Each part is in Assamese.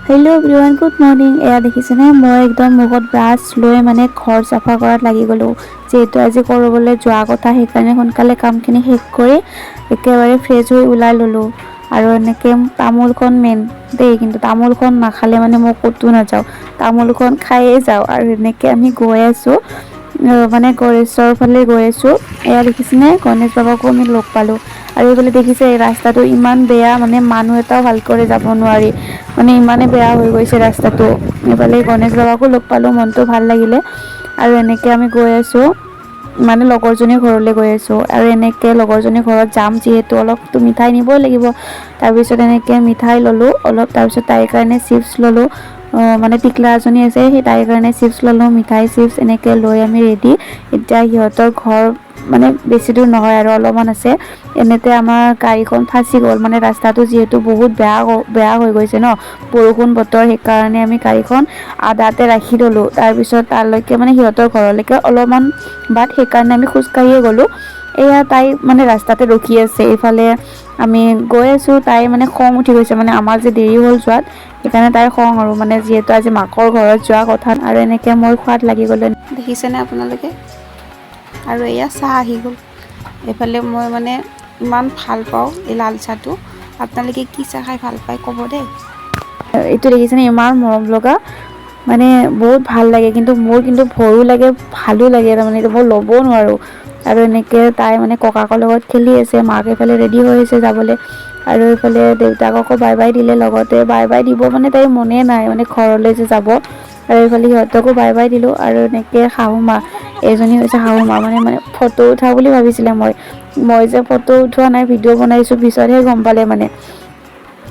Hello' everyone, good morning. এয়া দেখিছেনে, মই একদম মুখত ব্ৰাছ লৈ মানে ঘৰ চাফা কৰাত লাগি গ'লোঁ। যিহেতু আজি কৰিবলৈ যোৱা কথা, সেইকাৰণে সোনকালে কামখিনি শেষ কৰি একেবাৰে ফ্ৰেছ হৈ ওলাই ল'লোঁ। আৰু এনেকৈ তামোলখন মেইন দেই, কিন্তু তামোলখন নাখালে মানে মই ক'তো নাযাওঁ, তামোলখন খায়েই যাওঁ। আৰু এনেকৈ আমি গৈ আছোঁ, মানে গণেশৰ ফালে গৈ আছোঁ। এয়া দেখিছেনে, গণেশ বাবাকো আমি লগ পালোঁ। আৰু এইফালে দেখিছে ৰাস্তাটো ইমান বেয়া, মানে মানুহ এটাও ভালকৈ যাব নোৱাৰি, মানে ইমানে বেয়া হৈ গৈছে ৰাস্তাটো। এইফালে গণেশ বাবাকো লগ পালোঁ, মনটো ভাল লাগিলে। আৰু এনেকৈ আমি গৈ আছোঁ, মানে লগৰজনীৰ ঘৰলৈ গৈ আছোঁ। আৰু এনেকৈ লগৰজনীৰ ঘৰত যাম যিহেতু অলপতো মিঠাই নিবই লাগিব। তাৰপিছত এনেকৈ মিঠাই ল'লোঁ অলপ, তাৰপিছত তাইৰ কাৰণে চিপছ ল'লোঁ। মানে টিকলা এজনী আছে, সেই তাইৰ কাৰণে চিপছ ল'লোঁ, মিঠাই চিপছ এনেকৈ লৈ আমি ৰেডি। এতিয়া সিহঁতৰ ঘৰ মানে বেছি দূৰ নহয় আৰু অলপমান আছে। এনেতে আমাৰ গাড়ীখন ফাঁচি গ'ল, মানে ৰাস্তাটো যিহেতু বহুত বেয়া হৈ গৈছে ন, বৰষুণ বতৰ, সেইকাৰণে আমি গাড়ীখন আধাতে ৰাখি ল'লোঁ। তাৰপিছত তালৈকে মানে সিহঁতৰ ঘৰলৈকে অলপমান বাট, সেইকাৰণে আমি খোজকাঢ়িয়ে গ'লোঁ। এয়া তাই মানে ৰাস্তাতে ৰখি আছে, এইফালে আমি গৈ আছোঁ। তাই মানে খং উঠি গৈছে, মানে আমাৰ যে দেৰি হ'ল যোৱাত, সেইকাৰণে তাইৰ খং। আৰু মানে যিহেতু আজি মাকৰ ঘৰত যোৱা কথা, আৰু এনেকৈ মোৰ খোৱাত লাগি গ'লে, দেখিছেনে আপোনালোকে। আৰু এয়া চাহ আহি গ'ল। এইফালে মই মানে ইমান ভাল পাওঁ এই লাল চাহটো। আপোনালোকে কি চাহ খাই ভাল পায় ক'ব দেই। এইটো দেখিছেনে, ইমান মৰম লগা, মানে বহুত ভাল লাগে। কিন্তু মোৰ কিন্তু ভয়ো লাগে, ভালো লাগে, তাৰমানে এইটো মই ল'বও নোৱাৰোঁ। আৰু এনেকৈ তাই মানে ককাকৰ লগত খেলি আছে, মাক এইফালে ৰেডি হৈ আছে যাবলৈ। আৰু এইফালে দেউতাককো বাই বাই দিলে, লগতে বাই বাই দিব মানে তাইৰ মনে নাই, মানে ঘৰলৈ যে যাব। আৰু এইফালে সিহঁতকো বাই বাই দিলোঁ। আৰু এনেকৈ শাহু মা, এজনী হৈছে শাহু মা, মানে ফটো উঠা বুলি ভাবিছিলে। মই যে ফটো উঠোৱা নাই, ভিডিঅ' বনাইছোঁ, পিছতহে গম পালে মানে,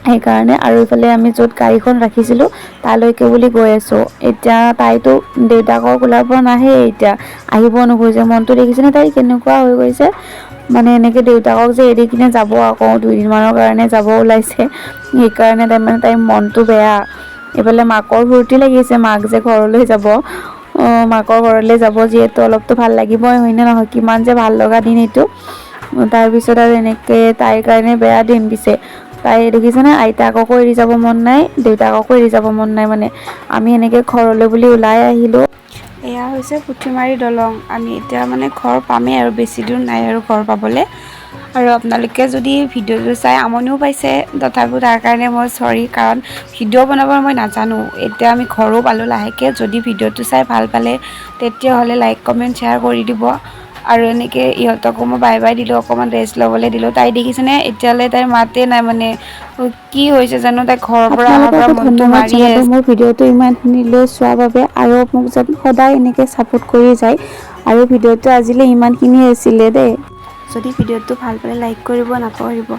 সেইকাৰণে। আৰু এইফালে আমি য'ত গাড়ীখন ৰাখিছিলোঁ তালৈকে বুলি গৈ আছোঁ। এতিয়া তাইতো দেউতাকৰ কোলাৰ পৰা নাহে, এতিয়া আহিব নোখোজে। মনটো দেখিছেনে তাই কেনেকুৱা হৈ গৈছে, মানে এনেকৈ দেউতাকক যে এৰি কিনে যাব, আকৌ 2 দিনমানৰ কাৰণে যাব ওলাইছে, সেইকাৰণে তাইৰ মনটো বেয়া। এইফালে মাকৰ ফূৰ্তি লাগিছে, মাক যে ঘৰলৈ যাব, মাকৰ ঘৰলৈ যাব যিহেতু অলপতো ভাল লাগিবই, হয়নে নহয়। কিমান যে ভাল লগা দিন এইটো। তাৰপিছত আৰু এনেকৈ তাইৰ কাৰণে বেয়া দিন দিছে। তাই দেখিছেনে, আইতাককো এৰি যাব মন নাই, দেউতাককো এৰি যাব মন নাই। মানে আমি এনেকৈ ঘৰলৈ বুলি ওলাই আহিলোঁ। এয়া হৈছে পুথিমাৰী দলং। আমি এতিয়া মানে ঘৰ পামেই, আৰু বেছি দূৰ নাই আৰু ঘৰ পাবলৈ। আৰু আপোনালোকে যদি ভিডিঅ'টো চাই আমনিও পাইছে, তথাপিও তাৰ কাৰণে মই চৰি, কাৰণ ভিডিঅ' বনাব মই নাজানো। এতিয়া আমি ঘৰো পালোঁ লাহেকৈ। যদি ভিডিঅ'টো চাই ভাল পালে, তেতিয়াহ'লে লাইক কমেণ্ট শ্বেয়াৰ কৰি দিব। আৰু এনেকৈ ইহঁতকো মই বাই বাই দিলোঁ, অকণমান ৰেষ্ট ল'বলৈ দিলোঁ। তাই দেখিছেনে, এতিয়ালৈ তাইৰ মাতেই নাই, মানে কি হৈছে জানো, তাই ঘৰৰ পৰা অহাৰ পৰা মনটো মাৰিয়ে আছে। মোৰ ভিডিঅ'টো ইমানখিনিলৈ চোৱাৰ বাবে, আৰু মোক যেন সদায় এনেকৈ ছাপোৰ্ট কৰি যায়। আৰু ভিডিঅ'টো আজিলৈ ইমানখিনিয়ে আছিলে দেই। যদি ভিডিঅ'টো ভাল পালে লাইক কৰিব নাপাহৰিব।